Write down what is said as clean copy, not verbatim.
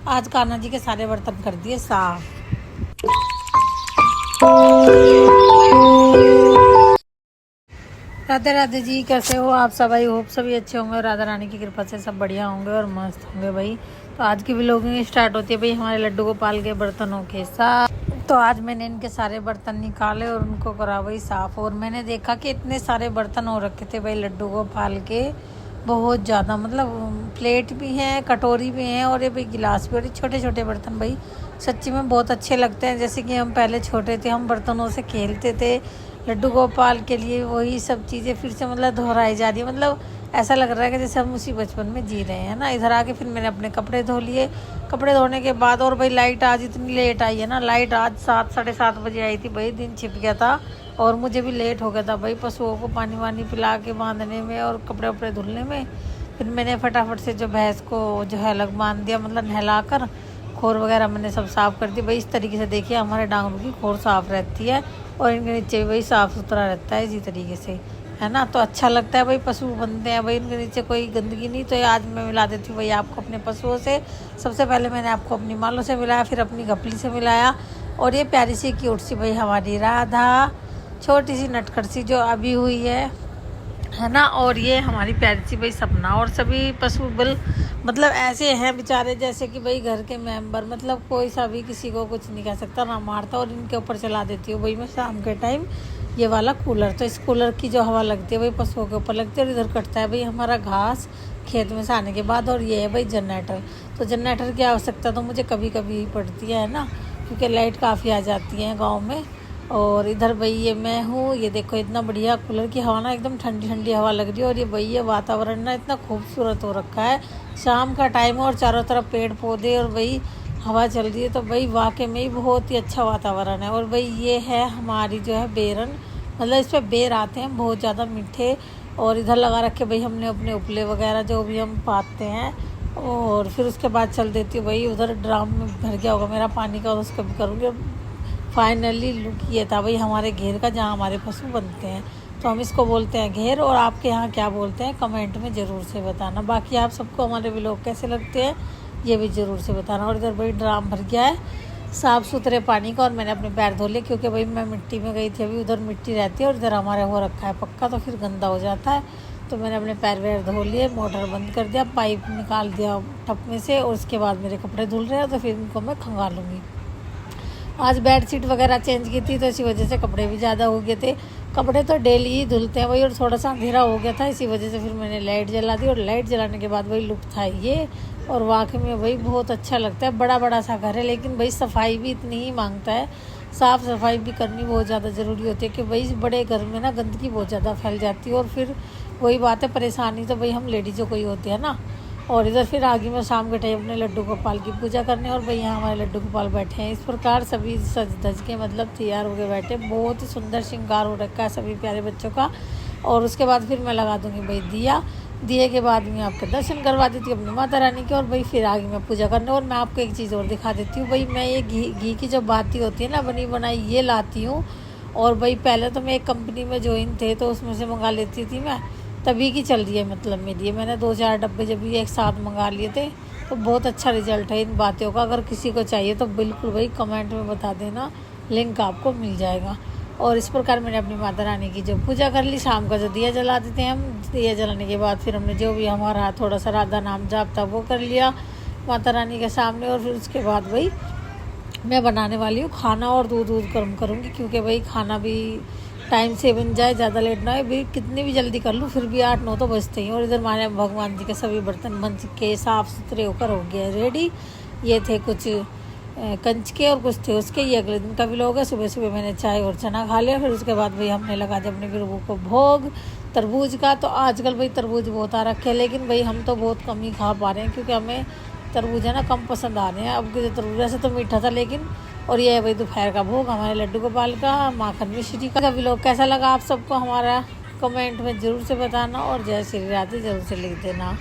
आज कान्हा जी के सारे बर्तन कर दिए साफ। राधे राधे जी, कैसे हो आप सब? आई होप सभी अच्छे होंगे और राधा रानी की कृपा से सब बढ़िया होंगे और मस्त होंगे भाई। तो आज की व्लॉगिंग स्टार्ट होती है भाई हमारे लड्डू गोपाल के बर्तनों के साथ। तो आज मैंने इनके सारे बर्तन निकाले और उनको करा भाई साफ। और मैंने देखा कि इतने सारे बर्तन हो रखे थे भाई लड्डू गोपाल के, बहुत ज़्यादा। मतलब प्लेट भी हैं, कटोरी भी हैं और ये भाई गिलास भी। और ये छोटे छोटे बर्तन भाई सच्ची में बहुत अच्छे लगते हैं। जैसे कि हम पहले छोटे थे, हम बर्तनों से खेलते थे। लड्डू गोपाल के लिए वही सब चीज़ें फिर से मतलब दोहराई जा रही है। मतलब ऐसा लग रहा है कि जैसे हम उसी बचपन में जी रहे हैं ना। इधर आके फिर मैंने अपने कपड़े धो लिए। कपड़े धोने के बाद और भाई लाइट आज इतनी लेट आई है ना। लाइट आज 7 साढ़े 7 बजे आई थी भाई। दिन छिप गया था और मुझे भी लेट हो गया था भाई पशुओं को पानी वानी पिला के बांधने में और कपड़े वपड़े धुलने में। फिर मैंने फटाफट से जो भैंस को जो है अलग बांध दिया, मतलब नहला कर खोर वगैरह मैंने सब साफ़ कर दी भाई। इस तरीके से देखिए हमारे डांगरों की खोर साफ़ रहती है और इनके नीचे भी भाई साफ़ सुथरा रहता है इसी तरीके से, है ना। तो अच्छा लगता है भाई, पशु बनते हैं भाई, इनके नीचे कोई गंदगी नहीं। तो आज मैं मिला देती हूँ भाई आपको अपने पशुओं से। सबसे पहले मैंने आपको अपनी मालों से मिलाया, फिर अपनी घपली से मिलाया। और ये प्यारी सी क्यूट सी भाई हमारी राधा, छोटी सी नटखट सी जो अभी हुई है ना। और ये हमारी प्यारी सी भाई सपना। और सभी पशु बल मतलब ऐसे हैं बेचारे जैसे कि भाई घर के मेंबर, मतलब कोई सा भी किसी को कुछ नहीं कह सकता ना मारता। और इनके ऊपर चला देती हूँ भाई मैं शाम के टाइम ये वाला कूलर। तो इस कूलर की जो हवा लगती है भाई पशुओं के ऊपर लगती है। और इधर कटता है भाई हमारा घास खेत में से आने के बाद। और ये है भाई जनरेटर। तो जनरेटर की आवश्यकता तो मुझे कभी कभी ही पड़ती है ना, क्योंकि लाइट काफ़ी आ जाती है गाँव में। और इधर भाई ये मैं हूँ, ये देखो इतना बढ़िया कूलर की हवा ना, एकदम ठंडी ठंडी हवा लग रही है। और ये भाई ये वातावरण ना इतना खूबसूरत हो रखा है। शाम का टाइम है और चारों तरफ पेड़ पौधे और भाई हवा चल रही है। तो भाई वाकई में ही बहुत ही अच्छा वातावरण है। और भाई ये है हमारी जो है बेरन, मतलब इस पर बेर आते हैं बहुत ज़्यादा मीठे। और इधर लगा रखे भाई हमने अपने उपले वगैरह जो भी हम पाते हैं। और फिर उसके बाद चल देती हूँ भाई, उधर ड्राम में भर गया होगा मेरा पानी का, उसका भी करूँगी। फाइनली लुक ये था भाई हमारे घेर का जहाँ हमारे पशु बनते हैं। तो हम इसको बोलते हैं घेर। और आपके यहाँ क्या बोलते हैं कमेंट में ज़रूर से बताना। बाकी आप सबको हमारे व्लॉग कैसे लगते हैं ये भी ज़रूर से बताना। और इधर भाई ड्राम भर गया है साफ़ सुथरे पानी का। और मैंने अपने पैर धो लिए क्योंकि भाई मैं मिट्टी में गई थी, अभी उधर मिट्टी रहती है और इधर हमारे हो रखा है पक्का, तो फिर गंदा हो जाता है। तो मैंने अपने पैर वैर धो लिए, मोटर बंद कर दिया, पाइप निकाल दिया टप में से। और उसके बाद मेरे कपड़े धुल रहे हैं तो फिर इनको मैं खंगालूँगी। आज बेडशीट वगैरह चेंज की थी तो इसी वजह से कपड़े भी ज़्यादा हो गए थे। कपड़े तो डेली ही धुलते हैं वही। और थोड़ा सा अंधेरा हो गया था इसी वजह से फिर मैंने लाइट जला दी। और लाइट जलाने के बाद वही लुक था ये। और वाकई में भाई बहुत अच्छा लगता है। बड़ा बड़ा सा घर है लेकिन भाई सफाई भी इतनी ही मांगता है। साफ़ सफाई भी करनी बहुत ज़्यादा ज़रूरी होती है कि भाई बड़े घर में ना गंदगी बहुत ज़्यादा फैल जाती है। और फिर वही बात है, परेशानी तो भाई हम लेडीज़ों को ही होती है ना। और इधर फिर आगे मैं शाम के टाइम अपने लड्डू गोपाल की पूजा करने। और भाई यहाँ हमारे लड्डू गोपाल बैठे हैं इस प्रकार सभी सज धज के, मतलब तैयार हो के बैठे। बहुत ही सुंदर श्रृंगार हो रखा है सभी प्यारे बच्चों का। और उसके बाद फिर मैं लगा दूँगी भाई दिया। दिए के बाद मैं आपके दर्शन करवा देती हूँ अपनी माता रानी के। और भाई फिर आगे मैं पूजा करने। और मैं आपको एक चीज़ और दिखा देती हूँ भाई, मैं ये घी की जो बाती होती है ना बनी बनाई, ये लाती हूँ। और भाई पहले तो मैं एक कंपनी में ज्वाइन थे तो उसमें से मंगा लेती थी मैं, तभी की चल रही है मतलब मेरी। मैंने 2-4 डब्बे जब भी एक साथ मंगा लिए थे तो बहुत अच्छा रिजल्ट है इन बातों का। अगर किसी को चाहिए तो बिल्कुल भाई कमेंट में बता देना, लिंक आपको मिल जाएगा। और इस प्रकार मैंने अपनी माता रानी की जो पूजा कर ली। शाम का जो दिया जला देते हैं हम, दिया जलाने के बाद फिर हमने जो भी हमारा थोड़ा सा राधा नाम जाप था वो कर लिया माता रानी के सामने। और फिर उसके बाद भाई मैं बनाने वाली हूँ खाना और दूध गर्म करूँगी, क्योंकि भाई खाना भी टाइम से बन जाए, ज़्यादा लेट ना हो। भी कितनी भी जल्दी कर लूँ फिर भी 8-9 तो बजते ही। और इधर हमारे भगवान जी के सभी बर्तन बन के साफ़ सुथरे होकर हो गए रेडी। ये थे कुछ कंच के और कुछ थे उसके। ये अगले दिन का भी लोग है। सुबह सुबह मैंने चाय और चना खा लिया। फिर उसके बाद भाई हमने लगा दिया अपने गुरु को भोग तरबूज का। तो आजकल भाई तरबूज बहुत आ रखे हैं लेकिन भाई हम तो बहुत कम ही खा पा रहे हैं क्योंकि हमें तरबूज है ना कम पसंद आ रहे हैं। अब जो तरबूज ऐसे तो मीठा था लेकिन। और ये है भाई दोपहर का भोग हमारे लड्डू गोपाल का, माखन मिश्री का। व्लॉग कैसा लगा आप सबको हमारा कमेंट में ज़रूर से बताना। और जय श्री राधे ज़रूर से लिख देना।